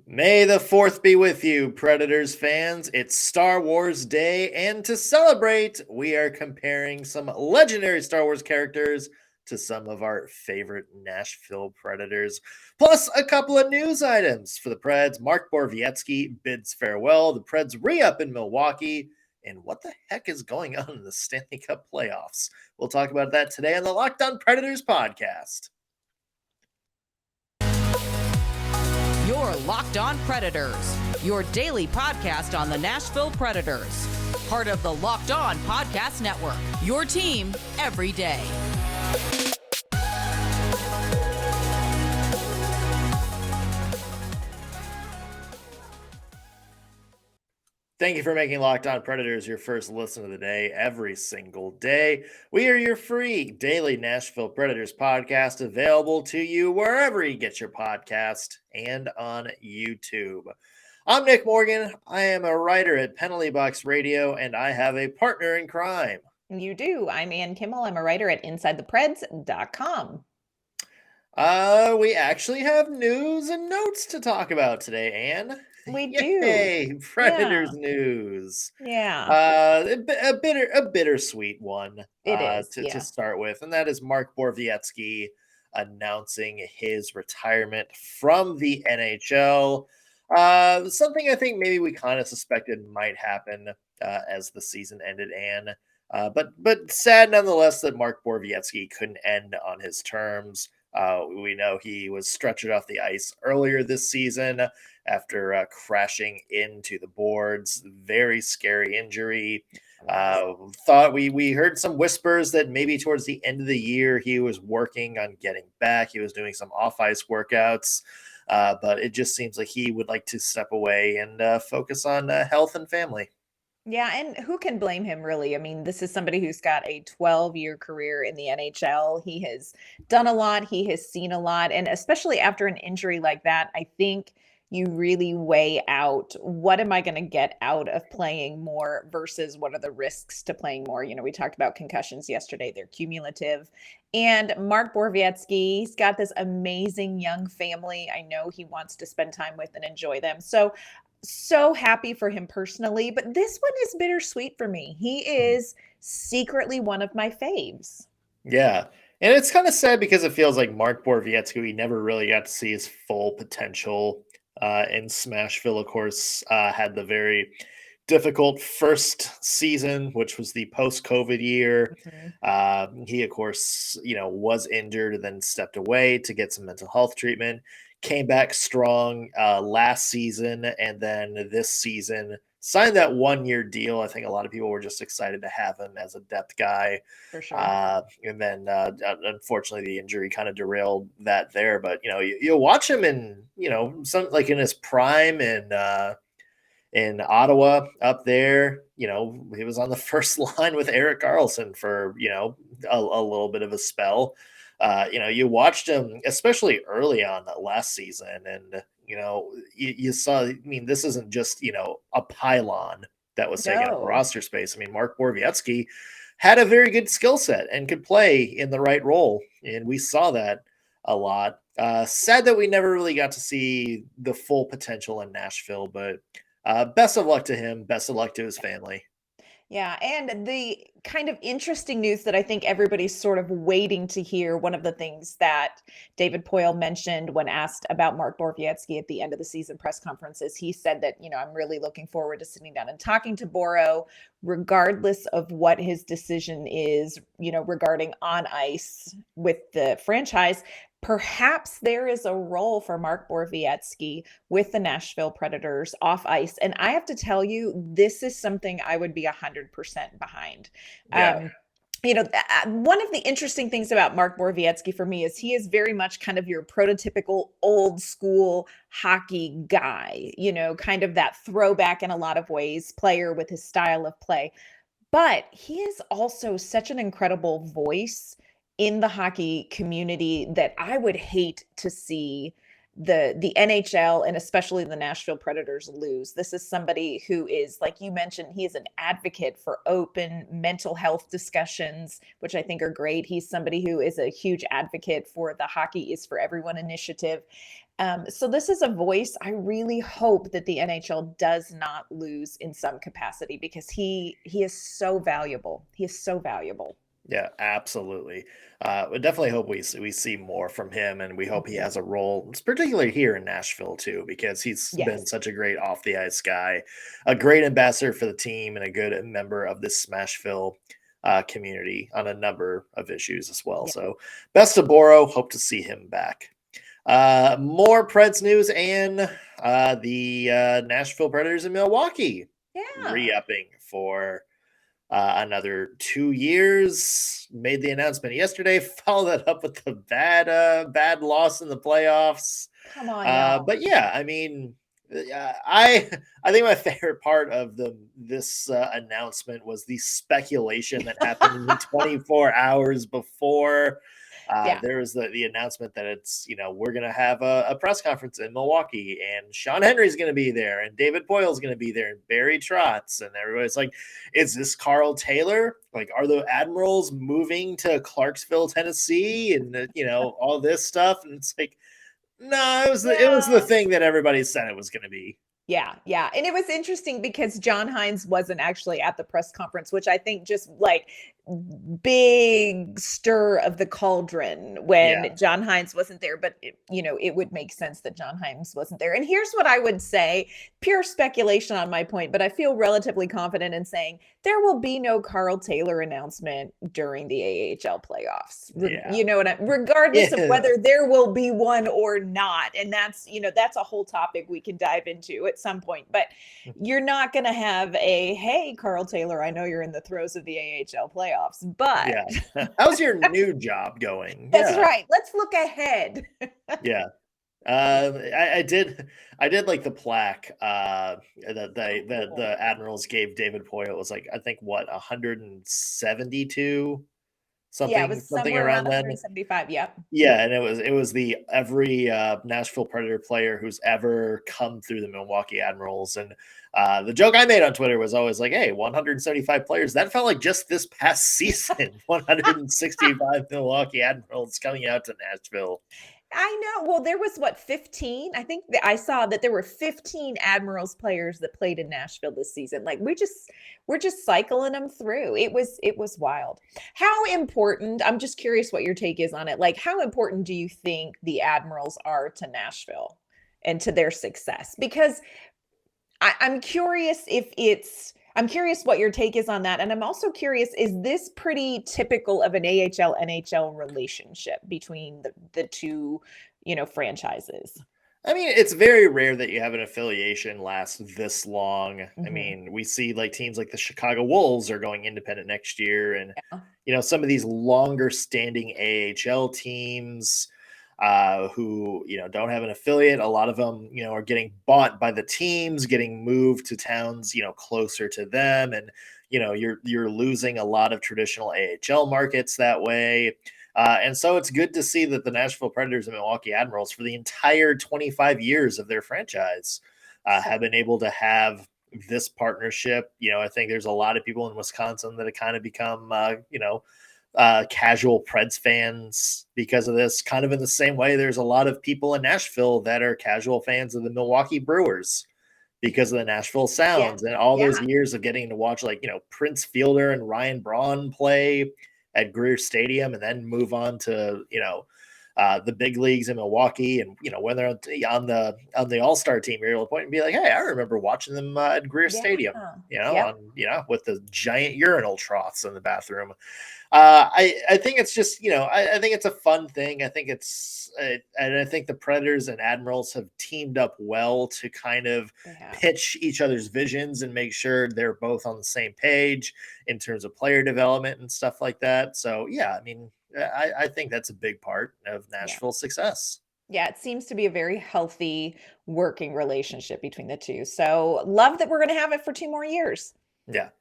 May the 4th be with you, Predators fans. It's Star Wars Day, and to celebrate, we are comparing some legendary Star Wars characters to some of our favorite Nashville Predators, plus a couple of news items for the Preds. Mark Borowiecki bids farewell. The Preds re-up in Milwaukee, and what the heck is going on in the Stanley Cup playoffs? We'll talk about that today on the Locked On Predators podcast. You're Locked On Predators, your daily podcast on the Nashville Predators. Part of the Locked On Podcast Network, your team every day. Thank you for making Locked On Predators your first listen of the day every single day. We are your free daily Nashville Predators podcast, available to you wherever you get your podcast and on YouTube. I'm Nick Morgan. I am a writer at Penalty Box Radio, and I have a partner in crime. You do. I'm Ann Kimmel. I'm a writer at InsideThePreds.com. We actually have news and notes to talk about today, Ann. We do. Yay, Predators news. Yeah. A bittersweet one. It is, to start with, and that is Mark Borowiecki announcing his retirement from the NHL. Something I think maybe we kind of suspected might happen as the season ended, Ann. But sad nonetheless that Mark Borowiecki couldn't end on his terms. We know he was stretchered off the ice earlier this season after crashing into the boards. Very scary injury. Thought we heard some whispers that maybe towards the end of the year he was working on getting back. He was doing some off-ice workouts, but it just seems like he would like to step away and focus on health and family. Yeah, and who can blame him, really? I mean, this is somebody who's got a 12-year career in the NHL. He has done a lot. He has seen a lot. And especially after an injury like that, I think you really weigh out, what am I going to get out of playing more versus what are the risks to playing more? You know, we talked about concussions yesterday. They're cumulative. And Mark Borowiecki, he's got this amazing young family. I know he wants to spend time with and enjoy them. So happy for him personally, but this one is bittersweet for me. He is secretly one of my faves. Yeah. And it's kind of sad because it feels like Mark Borowiecki, we never really got to see his full potential in Smashville. Of course, had the very difficult first season, which was the post-COVID year. Mm-hmm. He, of course, was injured and then stepped away to get some mental health treatment. Came back strong last season, and then this season signed that 1-year deal. I think a lot of people were just excited to have him as a depth guy. For sure. And then, unfortunately, the injury kind of derailed that there. But you watch him in some like in his prime in Ottawa up there. He was on the first line with Erik Karlsson for a little bit of a spell. You watched him, especially early on last season, and you saw. I mean, this isn't just a pylon that was taking up roster space. I mean, Mark Borowiecki had a very good skill set and could play in the right role, and we saw that a lot. Sad that we never really got to see the full potential in Nashville, but best of luck to him. Best of luck to his family. Yeah, and the kind of interesting news that I think everybody's sort of waiting to hear, one of the things that David Poile mentioned when asked about Mark Borowiecki at the end of the season press conferences, he said that, I'm really looking forward to sitting down and talking to Boro, regardless of what his decision is, regarding on ice with the franchise. Perhaps there is a role for Mark Borowiecki with the Nashville Predators off ice. And I have to tell you, this is something I would be 100% behind. Yeah. One of the interesting things about Mark Borowiecki for me is he is very much kind of your prototypical old school hockey guy, kind of that throwback in a lot of ways, player with his style of play. But he is also such an incredible voice in the hockey community that I would hate to see the NHL and especially the Nashville Predators lose. This is somebody who is, like you mentioned, he is an advocate for open mental health discussions, which I think are great. He's somebody who is a huge advocate for the Hockey is for Everyone initiative. So this is a voice I really hope that the NHL does not lose in some capacity, because he is so valuable. He is so valuable. Yeah, absolutely. We definitely hope we see more from him, and we hope he has a role, particularly here in Nashville too, because he's been Yes. such a great off the ice guy, a great ambassador for the team, and a good member of this Smashville community on a number of issues as well. Yeah. So, best of Boro. Hope to see him back. More Preds news, and the Nashville Predators in Milwaukee Yeah. re-upping for another 2 years. Made the announcement yesterday. Followed that up with the bad loss in the playoffs. Come on now. But yeah, I mean, I think my favorite part of this announcement was the speculation that happened in the 24 hours before. Yeah. There was the announcement that it's, we're going to have a press conference in Milwaukee, and Sean Henry's going to be there, and David Poile is going to be there, and Barry Trotz. And everybody's like, is this Carl Taylor? Like, are the Admirals moving to Clarksville, Tennessee? And, all this stuff. And it's like, no, it was the thing that everybody said it was going to be. Yeah. Yeah. And it was interesting because John Hines wasn't actually at the press conference, which I think just like big stir of the cauldron when John Hines wasn't there. But, it would make sense that John Hines wasn't there. And here's what I would say, pure speculation on my point, but I feel relatively confident in saying there will be no Carl Taylor announcement during the AHL playoffs. You know what regardless of whether there will be one or not. And that's a whole topic we can dive into at some point, but you're not going to have hey, Carl Taylor, I know you're in the throes of the AHL playoffs, but how's your new job going? That's right. Let's look ahead. I did like the plaque that the Admirals gave David Poile. It was like, I think 172 something. It was something around then. 175. Yep. Yeah, and it was the every Nashville Predator player who's ever come through the Milwaukee Admirals. And the joke I made on Twitter was always like, hey, 175 players. That felt like just this past season. 165 Milwaukee Admirals coming out to Nashville. I know. Well, there was 15? I think I saw that there were 15 Admirals players that played in Nashville this season. Like we're just cycling them through. It was wild. How important, I'm just curious what your take is on it. Like, how important do you think the Admirals are to Nashville and to their success? Because I'm curious I'm curious what your take is on that. And I'm also curious, is this pretty typical of an AHL NHL relationship between the two, franchises? I mean, it's very rare that you have an affiliation last this long. Mm-hmm. I mean, we see like teams like the Chicago Wolves are going independent next year. And, some of these longer standing AHL teams who, don't have an affiliate. A lot of them, are getting bought by the teams, getting moved to towns, closer to them. And, you're losing a lot of traditional AHL markets that way. And so it's good to see that the Nashville Predators and Milwaukee Admirals, for the entire 25 years of their franchise, have been able to have this partnership. I think there's a lot of people in Wisconsin that have kind of become, casual Preds fans because of this, kind of in the same way there's a lot of people in Nashville that are casual fans of the Milwaukee Brewers because of the Nashville Sounds and all those years of getting to watch Prince Fielder and Ryan Braun play at Greer Stadium and then move on to the big leagues in Milwaukee. And when they're on the All-Star team, you're able to point and be like, hey, I remember watching them at Greer Stadium, with the giant urinal troughs in the bathroom. I think it's just, I think it's a fun thing. I think and I think the Predators and Admirals have teamed up well to kind of pitch each other's visions and make sure they're both on the same page in terms of player development and stuff like that. So, I mean, I think that's a big part of Nashville's success. Yeah, it seems to be a very healthy working relationship between the two. So love that we're going to have it for 2 more years. Yeah.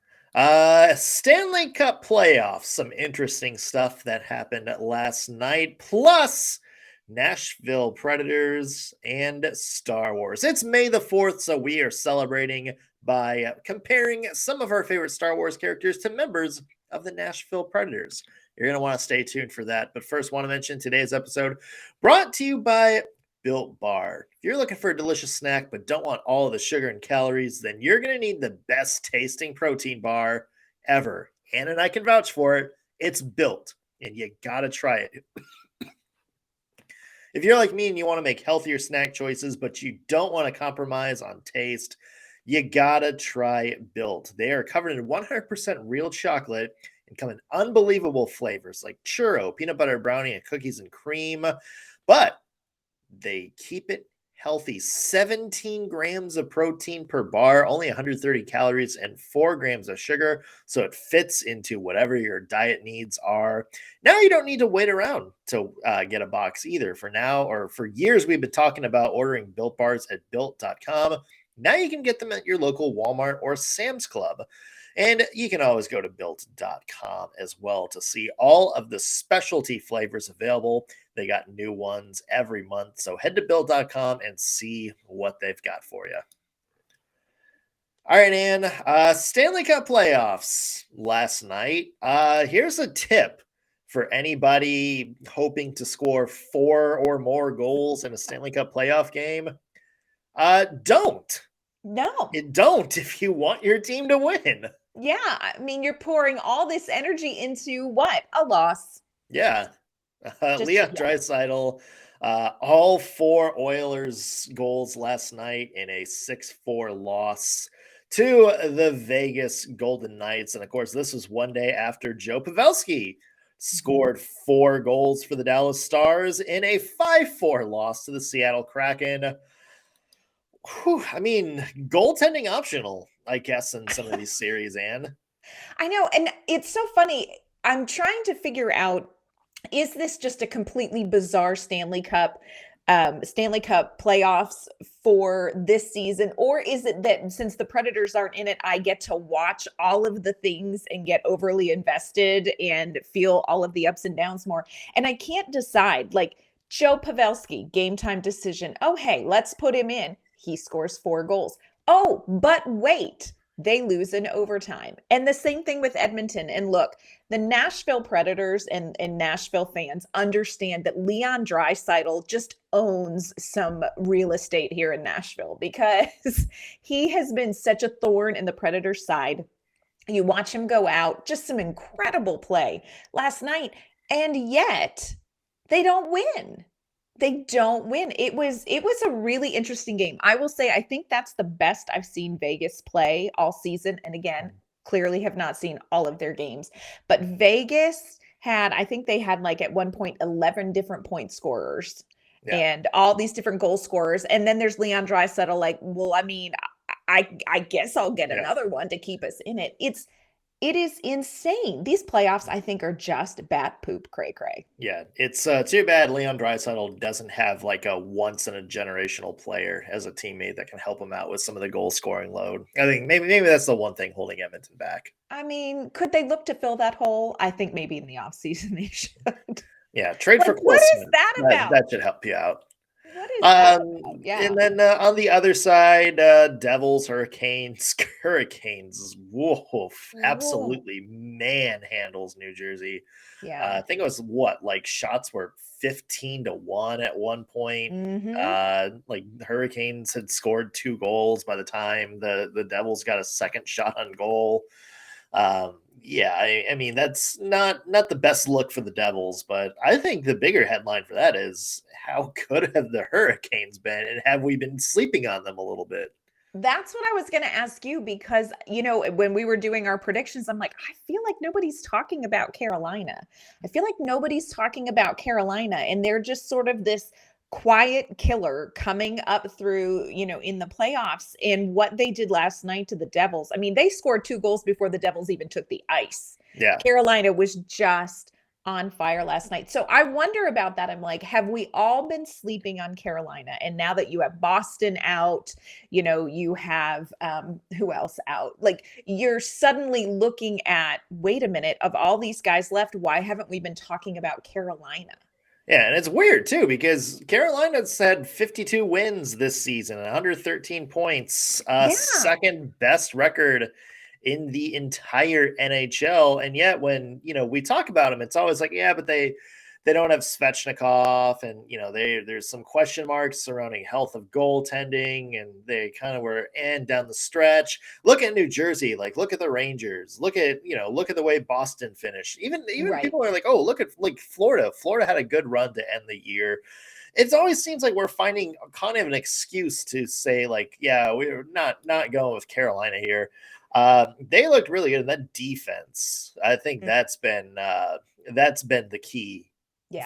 Stanley Cup playoffs, some interesting stuff that happened last night, plus Nashville Predators and Star Wars. It's May the 4th, so we are celebrating by comparing some of our favorite Star Wars characters to members of the Nashville Predators. You're going to want to stay tuned for that. But first, want to mention today's episode brought to you by Built Bar. If you're looking for a delicious snack but don't want all of the sugar and calories, then you're going to need the best tasting protein bar ever. Anna and I can vouch for it. It's Built, and you got to try it. If you're like me and you want to make healthier snack choices, but you don't want to compromise on taste, you got to try Built. They are covered in 100% real chocolate and come in unbelievable flavors like churro, peanut butter brownie, and cookies and cream. But they keep it healthy. 17 grams of protein per bar, only 130 calories, and 4 grams of sugar. So it fits into whatever your diet needs are. Now you don't need to wait around to get a box either. For now, or for years, we've been talking about ordering Built Bars at Built.com. Now you can get them at your local Walmart or Sam's Club. And you can always go to Built.com as well to see all of the specialty flavors available. They got new ones every month. So head to Built.com and see what they've got for you. All right, Ann. Stanley Cup playoffs last night. Here's a tip for anybody hoping to score 4 or more goals in a Stanley Cup playoff game. Don't. No. Don't if you want your team to win. Yeah. I mean, you're pouring all this energy into what? A loss. Yeah. Leon Draisaitl, all 4 Oilers goals last night in a 6-4 loss to the Vegas Golden Knights. And of course, this was one day after Joe Pavelski scored 4 goals for the Dallas Stars in a 5-4 loss to the Seattle Kraken. Whew, I mean, goaltending optional, I guess, in some of these series, Anne. I know. And it's so funny. I'm trying to figure out, is this just a completely bizarre Stanley Cup playoffs for this season? Or is it that since the Predators aren't in it, I get to watch all of the things and get overly invested and feel all of the ups and downs more? And I can't decide. Like Joe Pavelski, game time decision. Oh, hey, let's put him in. He scores 4 goals. Oh, but wait, they lose in overtime. And the same thing with Edmonton. And look, the Nashville Predators and Nashville fans understand that Leon Draisaitl just owns some real estate here in Nashville because he has been such a thorn in the Predators' side. You watch him go out, just some incredible play last night, and yet they don't win. They don't win. It was a really interesting game. I will say, I think that's the best I've seen Vegas play all season. And again, clearly have not seen all of their games, but Vegas I think they had like at one point, 11 different point scorers and all these different goal scorers. And then there's Leon Draisaitl like, well, I mean, I guess I'll get another one to keep us in it. It is insane. These playoffs, I think, are just bat poop cray cray. Yeah, it's too bad Leon Draisaitl doesn't have like a once in a generational player as a teammate that can help him out with some of the goal scoring load. I think maybe that's the one thing holding Edmonton back. I mean, could they look to fill that hole? I think maybe in the offseason they should. Yeah, trade for what is that about? That should help you out. What is that about? Yeah. And then on the other side, Devils, Hurricanes, woof, absolutely manhandles New Jersey. Yeah. I think it was shots were 15-1 at one point. Like the Hurricanes had scored 2 goals by the time the Devils got a second shot on goal. I mean, that's not the best look for the Devils, but I think the bigger headline for that is how good have the Hurricanes been, and have we been sleeping on them a little bit? That's what I was going to ask you because, when we were doing our predictions, I'm like, I feel like nobody's talking about Carolina. I feel like nobody's talking about Carolina, and they're just sort of this quiet killer coming up through, in the playoffs. And what they did last night to the Devils, I mean, they scored 2 goals before the Devils even took the ice. Yeah. Carolina was just on fire last night. So I wonder about that. I'm like, have we all been sleeping on Carolina? And now that you have Boston out, you have who else out? Like you're suddenly looking at, wait a minute, of all these guys left, why haven't we been talking about Carolina? Yeah, and it's weird too because Carolina's had 52 wins this season, 113 points, second best record in the entire NHL. And yet when, we talk about them, it's always like, yeah, but they they don't have Svechnikov, and there's some question marks surrounding health of goaltending, and they kind of were down the stretch. Look at New Jersey, like look at the Rangers, look at the way Boston finished. Even Right. people are like, oh, look at like Florida. Florida had a good run to end the year. It always seems like we're finding kind of an excuse to say like, yeah, we're not going with Carolina here. They looked really good in that defense. I think that's been the key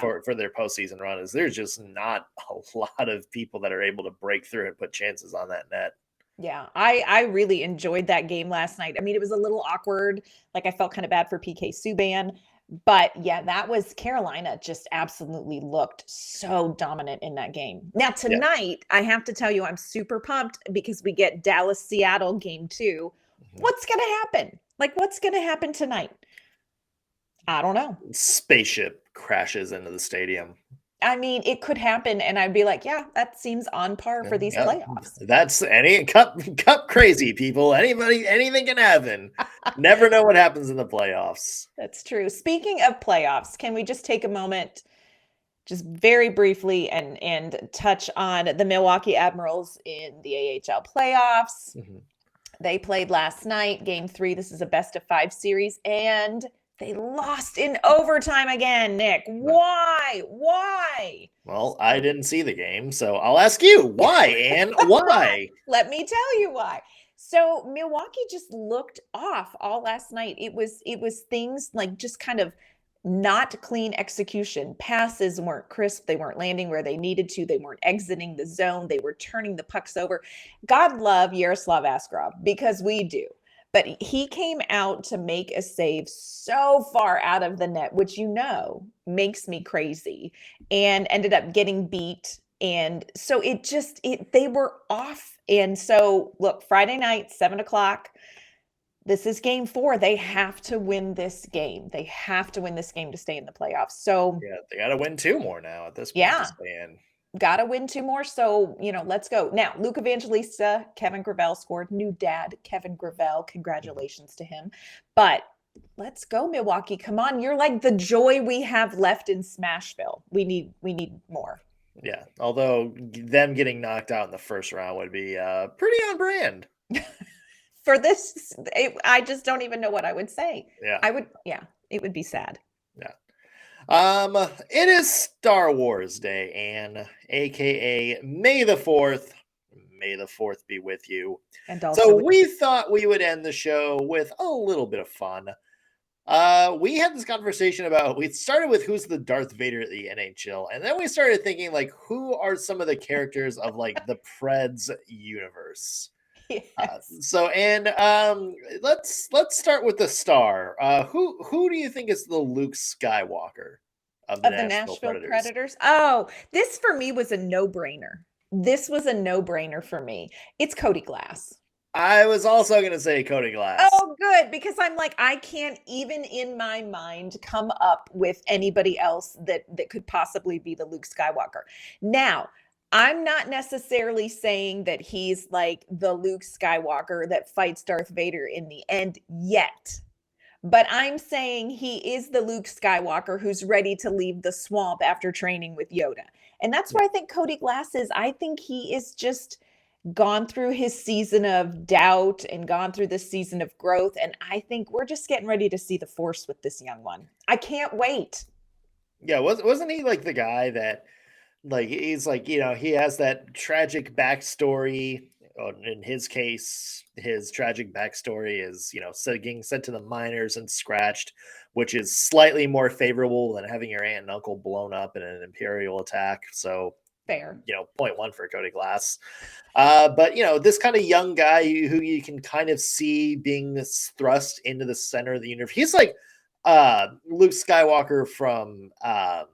for their postseason run. Is there's just not a lot of people that are able to break through and put chances on that net. Yeah, I really enjoyed that game last night. I mean, it was a little awkward. Like I felt kind of bad for PK Subban. But yeah, that was Carolina just absolutely looked so dominant in that game. Now tonight, I have to tell you, I'm super pumped because we get Dallas-Seattle game 2. What's going to happen? Like, what's going to happen tonight? I don't know. Spaceship crashes into the stadium. I mean, it could happen, and I'd be like, yeah, that seems on par for these playoffs. That's any cup crazy, people. Anything can happen. Never know what happens in the playoffs. That's true. Speaking of playoffs, can we just take a moment, just very briefly, and touch on the Milwaukee Admirals in the AHL playoffs? They played last night, game 3. This is a best-of-5 series, and they lost in overtime again, Nick. Why? Well, I didn't see the game, so I'll ask you. Why, Ann? Why? Let me tell you why. So Milwaukee just looked off all last night. It was things like just kind of not clean execution. Passes weren't crisp. They weren't landing where they needed to. They weren't exiting the zone. They were turning the pucks over. God love Yaroslav Askarov, because we do. But he came out to make a save so far out of the net, which makes me crazy, and ended up getting beat. And so they were off. And so look, Friday night, 7:00, this is game 4. They have to win this game. They have to win this game to stay in the playoffs. So yeah, they got to win 2 more now at this point. Yeah. To stay in. Got to win 2 more. So, let's go. Now, Luke Evangelista, Kevin Gravel scored. New dad, Kevin Gravel. Congratulations to him. But let's go, Milwaukee. Come on. You're like the joy we have left in Smashville. We need more. Yeah. Although them getting knocked out in the first round would be pretty on brand. For this, I just don't even know what I would say. Yeah. It would be sad. Yeah. It is Star Wars Day, and aka May the 4th. May the 4th be with you. And also, so we thought we would end the show with a little bit of fun. We had this conversation about, we started with who's the Darth Vader of the NHL, and then we started thinking like, who are some of the characters of like the Preds universe? Yes. Let's start with the star. Who do you think is the Luke Skywalker of the Nashville Predators? Oh, this for me was a no-brainer. This was a no-brainer for me. It's Cody Glass. I was also going to say Cody Glass. Oh, good, because I'm like, I can't even in my mind come up with anybody else that could possibly be the Luke Skywalker. Now, I'm not necessarily saying that he's like the Luke Skywalker that fights Darth Vader in the end yet. But I'm saying he is the Luke Skywalker who's ready to leave the swamp after training with Yoda. And that's where I think Cody Glass is. I think he is just gone through his season of doubt and gone through this season of growth. And I think we're just getting ready to see the Force with this young one. I can't wait. Yeah, wasn't he like the guy that, like, he's like, he has that tragic backstory. In his case, his tragic backstory is, getting sent to the minors and scratched, which is slightly more favorable than having your aunt and uncle blown up in an Imperial attack. So fair, 0.1 for Cody Glass. But, this kind of young guy who you can kind of see being this thrust into the center of the universe. He's like Luke Skywalker from A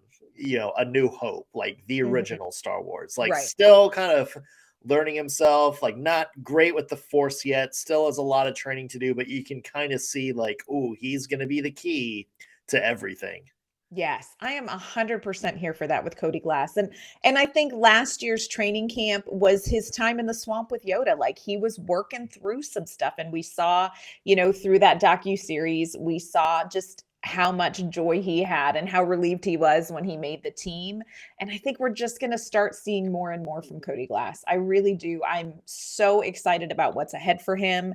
New Hope, like the original Star Wars, like still kind of learning himself, like not great with the Force yet, still has a lot of training to do, but you can kind of see like, oh, he's going to be the key to everything. Yes, I am 100% here for that with Cody Glass. And I think last year's training camp was his time in the swamp with Yoda. Like he was working through some stuff, and we saw, through that docuseries, we saw just how much joy he had and how relieved he was when he made the team. And I think we're just going to start seeing more and more from Cody Glass. I really do. I'm so excited about what's ahead for him.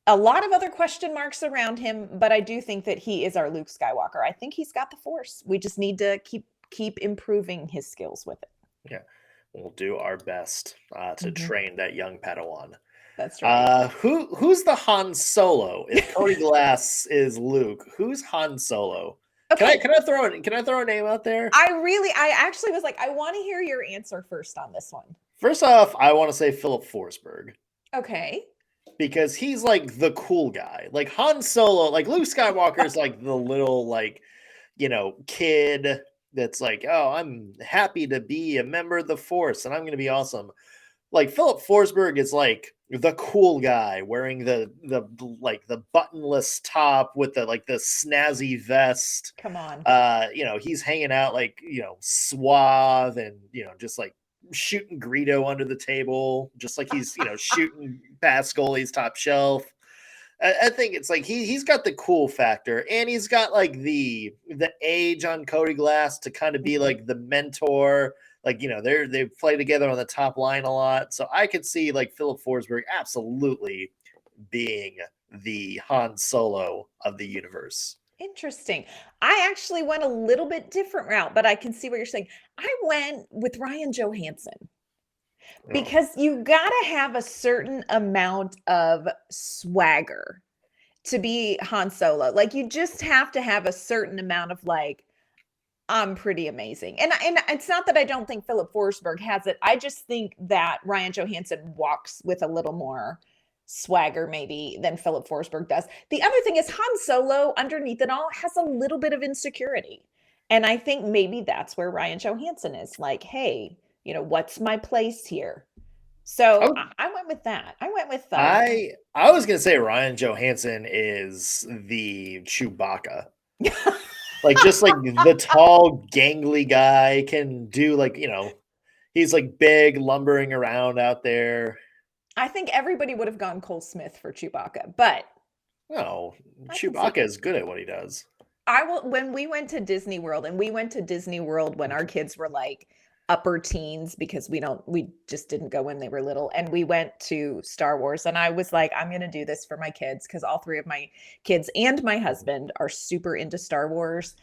A lot of other question marks around him, but I do think that he is our Luke Skywalker. I think he's got the force. We just need to keep improving his skills with it. Yeah, we'll do our best to train that young Padawan. That's right. Who's the Han Solo? If Cody Glass is Luke, who's Han Solo? Okay. Can I throw a name out there? I actually was like, I want to hear your answer first on this one. First off, I want to say Philip Forsberg. Okay. Because he's like the cool guy. Like Han Solo, like Luke Skywalker is like the little like, kid that's like, oh, I'm happy to be a member of the Force and I'm going to be awesome. Like Philip Forsberg is like the cool guy wearing the buttonless top with the snazzy vest. Come on. He's hanging out like, suave and, just like shooting Greedo under the table, just like he's, shooting past goalie's top shelf. I think it's like he's got the cool factor and he's got like the age on Cody Glass to kind of be like the mentor. Like, they play together on the top line a lot. So I could see like Philip Forsberg absolutely being the Han Solo of the universe. Interesting. I actually went a little bit different route, but I can see what you're saying. I went with Ryan Johansson because you got to have a certain amount of swagger to be Han Solo. Like you just have to have a certain amount of like, I'm pretty amazing. And it's not that I don't think Philip Forsberg has it. I just think that Ryan Johansson walks with a little more swagger maybe than Philip Forsberg does. The other thing is Han Solo underneath it all has a little bit of insecurity. And I think maybe that's where Ryan Johansson is like, hey, what's my place here? So I went with that. I went with I was going to say Ryan Johansson is the Chewbacca. Like just like the tall, gangly guy can do like, he's like big lumbering around out there. I think everybody would have gone Cole Smith for Chewbacca, but no, Chewbacca is good at what he does. When we went to Disney World, and we went to Disney World when our kids were like upper teens because we just didn't go when they were little, and we went to Star Wars, and I was like, I'm going to do this for my kids because all three of my kids and my husband are super into Star Wars.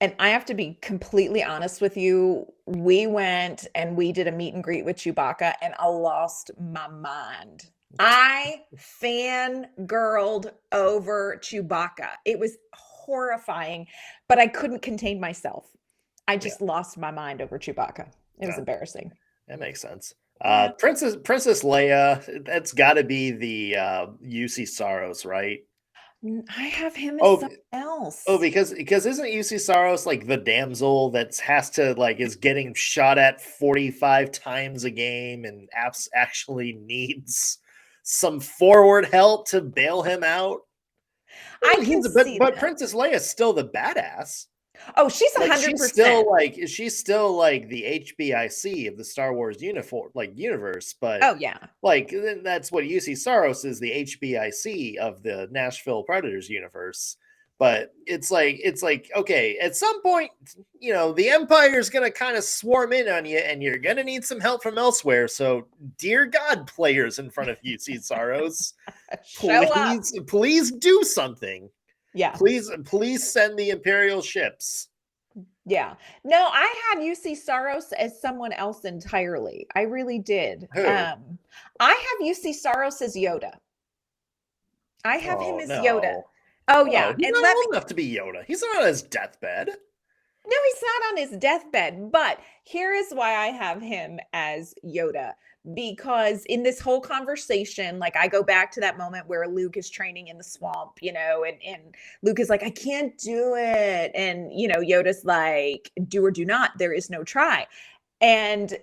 And I have to be completely honest with you. We went and we did a meet and greet with Chewbacca and I lost my mind. I fangirled over Chewbacca. It was horrifying, but I couldn't contain myself. I just lost my mind over Chewbacca. It was embarrassing. That makes sense. Princess Leia, that's got to be the UC Saros, right? I have him as someone else. Oh, because isn't UC Saros like the damsel that has to like is getting shot at 45 times a game and actually needs some forward help to bail him out? But Princess Leia is still the badass. Oh, she's 100%. She's still like the HBIC of the Star Wars universe, but that's what UC Saros is, the HBIC of the Nashville Predators universe. But it's like okay, at some point, the Empire is gonna kind of swarm in on you, and you're gonna need some help from elsewhere. So, dear God, players in front of UC Saros, please do something. Yeah. Please send the Imperial ships. Yeah. No, I had UC Saros as someone else entirely. I really did. Who? I have UC Saros as Yoda. I have him as Yoda. Oh, yeah. He's not old enough to be Yoda. He's not on his deathbed. No, he's not on his deathbed. But here is why I have him as Yoda. Because in this whole conversation, like I go back to that moment where Luke is training in the swamp, and Luke is like, I can't do it. And, Yoda's like, do or do not. There is no try. And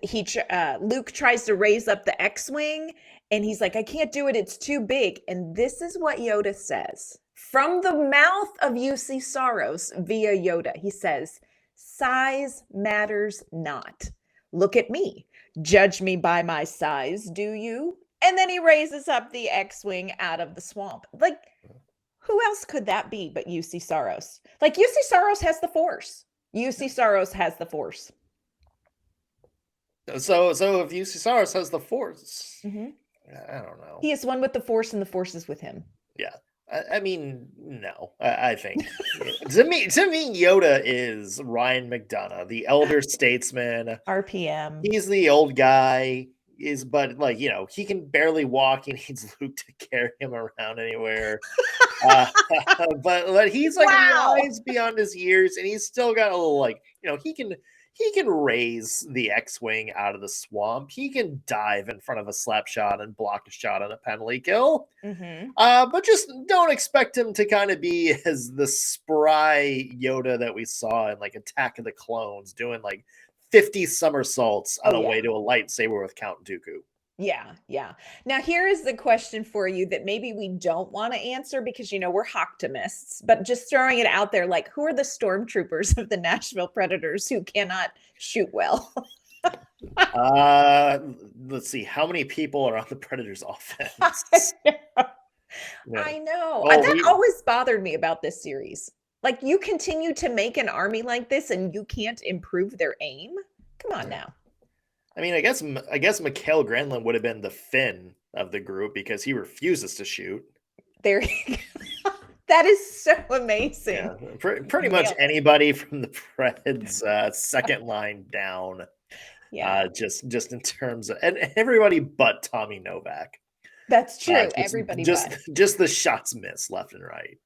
Luke tries to raise up the X-Wing and he's like, I can't do it. It's too big. And this is what Yoda says from the mouth of UC Saros via Yoda. He says, size matters not. Look at me. Judge me by my size, do you? And then he raises up the X-Wing out of the swamp. Like, Who else could that be but UC Saros? Like UC Saros has the Force. UC Saros has the Force. So if UC Saros has the Force, Mm-hmm. I don't know. He is one with the Force, and the Force is with him. Yeah. I mean, no. I think to me, Yoda is Ryan McDonough, the elder statesman. RPM. He's the old guy. But like, you know, he can barely walk. He needs Luke to carry him around anywhere. But he's like wise beyond his years, and he's still got a little, like, you know, he can raise the X-wing out of the swamp. He can dive in front of a slap shot and block a shot on a penalty kill. Mm-hmm. But just don't expect him to kind of be as the spry Yoda that we saw in like Attack of the Clones, doing like 50 somersaults on a way to a lightsaber with Count Dooku. Yeah, yeah. Now, here is the question for you that maybe we don't want to answer because, you know, we're optimists, but just throwing it out there, like, who are the stormtroopers of the Nashville Predators who cannot shoot well? Let's see. How many people are on the Predators offense? I know. That always bothered me about this series. Like, you continue to make an army like this and you can't improve their aim? Come on now. I mean, I guess Mikael Granlund would have been the Finn of the group because he refuses to shoot. There, that is so amazing. Yeah, pretty much anybody from the Preds second line down. Yeah, just in terms of, and everybody but Tommy Novak. That's true. Everybody just the shots miss left and right.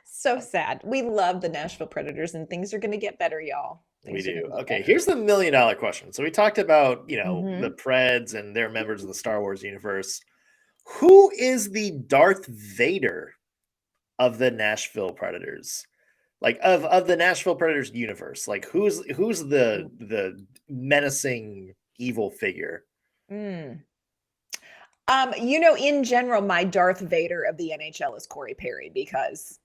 So sad. We love the Nashville Predators, and things are going to get better, y'all. We do. Okay, here's the $1 million question. So we talked about, you know, the Preds and they're members of the Star Wars universe. Who is the Darth Vader of the Nashville Predators? Like of the Nashville Predators universe? Like who's the menacing evil figure? You know, in general, my Darth Vader of the NHL is Corey Perry because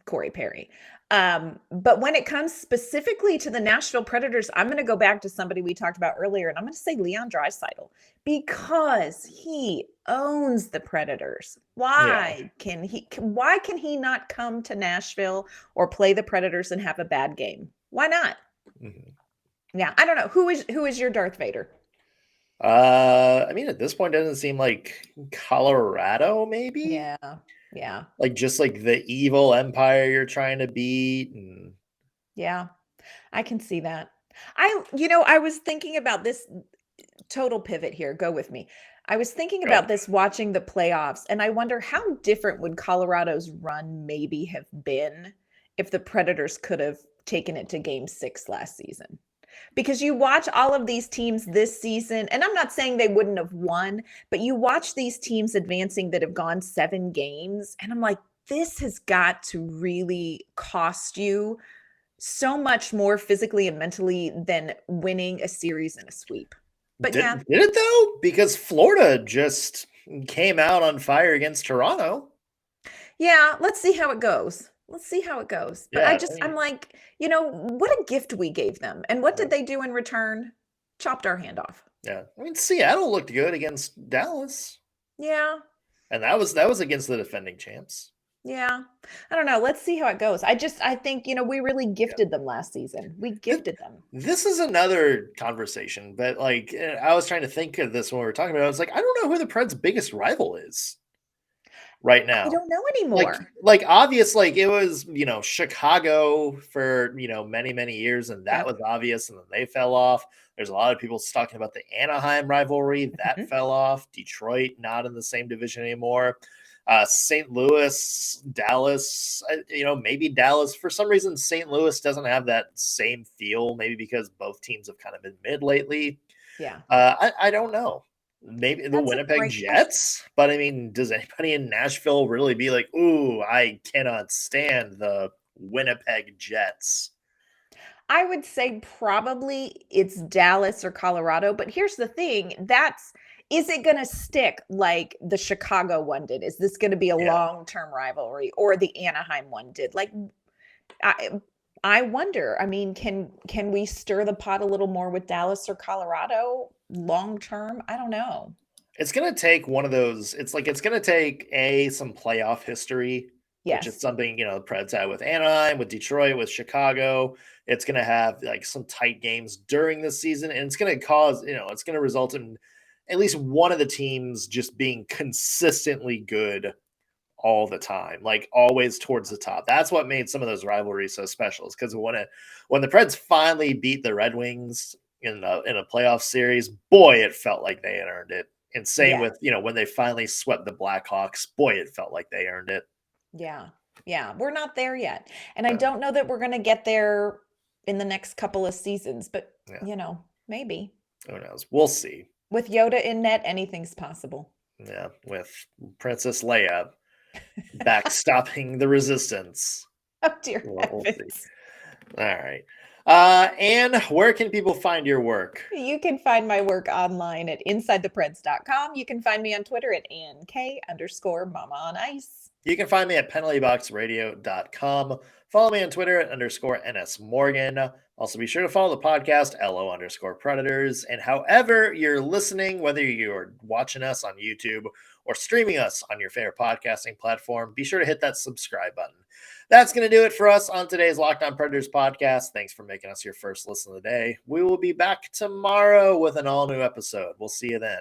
Corey Perry. But when it comes specifically to the Nashville Predators, I'm going to go back to somebody we talked about earlier, and I'm going to say Leon Draisaitl because he owns the Predators. Why can he not come to Nashville or play the Predators and have a bad game? Why not? Yeah, I don't know. Who is your Darth Vader? I mean, at this point, it doesn't seem like Colorado, maybe. Yeah. Like just like the evil empire you're trying to beat. And... Yeah, I can see that. I was thinking about this total pivot here. Go with me. I was thinking about this watching the playoffs, and I wonder how different would Colorado's run maybe have been if the Predators could have taken it to Game 6 last season. Because you watch all of these teams this season, and I'm not saying they wouldn't have won, but you watch these teams advancing that have gone 7 games, and I'm like, this has got to really cost you so much more physically and mentally than winning a series in a sweep. But did it though? Because Florida just came out on fire against Toronto. Yeah, let's see how it goes. But I'm like, you know, what a gift we gave them. And what did they do in return? Chopped our hand off. Yeah. I mean, Seattle looked good against Dallas. Yeah. And that was against the defending champs. Yeah. I don't know. Let's see how it goes. I think, you know, we really gifted them last season. We gifted them. This is another conversation, but like, I was trying to think of this when we were talking about it. I was like, I don't know who the Preds' biggest rival is right now. I don't know anymore. Like obvious, like it was, you know, Chicago for, you know, many, many years, and that was obvious, and then they fell off. There's a lot of people talking about the Anaheim rivalry that fell off. Detroit not in the same division anymore. St. Louis, Dallas, you know, maybe Dallas. For some reason, St. Louis doesn't have that same feel, maybe because both teams have kind of been mid lately. Yeah. I don't know. Maybe the Winnipeg Jets, but I mean, does anybody in Nashville really be like, ooh, I cannot stand the Winnipeg Jets? I would say probably it's Dallas or Colorado, but here's the thing, is it going to stick like the Chicago one did? Is this going to be a long-term rivalry, or the Anaheim one did? Like, I wonder, I mean, can we stir the pot a little more with Dallas or Colorado long-term? I don't know. It's going to take one of those. It's going to take some playoff history, which is Yes. something, the Preds had with Anaheim, with Detroit, with Chicago. It's going to have like some tight games during the season, and it's going to cause, it's going to result in at least one of the teams just being consistently good all the time, like always towards the top. That's what made some of those rivalries so special, is because when the Preds finally beat the Red Wings in a playoff series, boy, it felt like they had earned it. And same with, when they finally swept the Blackhawks, boy, it felt like they earned it. Yeah. Yeah. We're not there yet. And I don't know that we're going to get there in the next couple of seasons, but maybe. Who knows? We'll see. With Yoda in net, anything's possible. Yeah. With Princess Leia backstopping the resistance. Oh, dear We'll heavens. see. All right. Anne, where can people find your work? You can find my work online at InsideThePreds.com. You can find me on Twitter at AnnK_Mama on Ice. You can find me at penaltyboxradio.com. Follow me on Twitter at _NSMorgan. Also, be sure to follow the podcast, LO_Predators. And however you're listening, whether you're watching us on YouTube or streaming us on your favorite podcasting platform, be sure to hit that subscribe button. That's going to do it for us on today's Locked On Predators podcast. Thanks for making us your first listen of the day. We will be back tomorrow with an all-new episode. We'll see you then.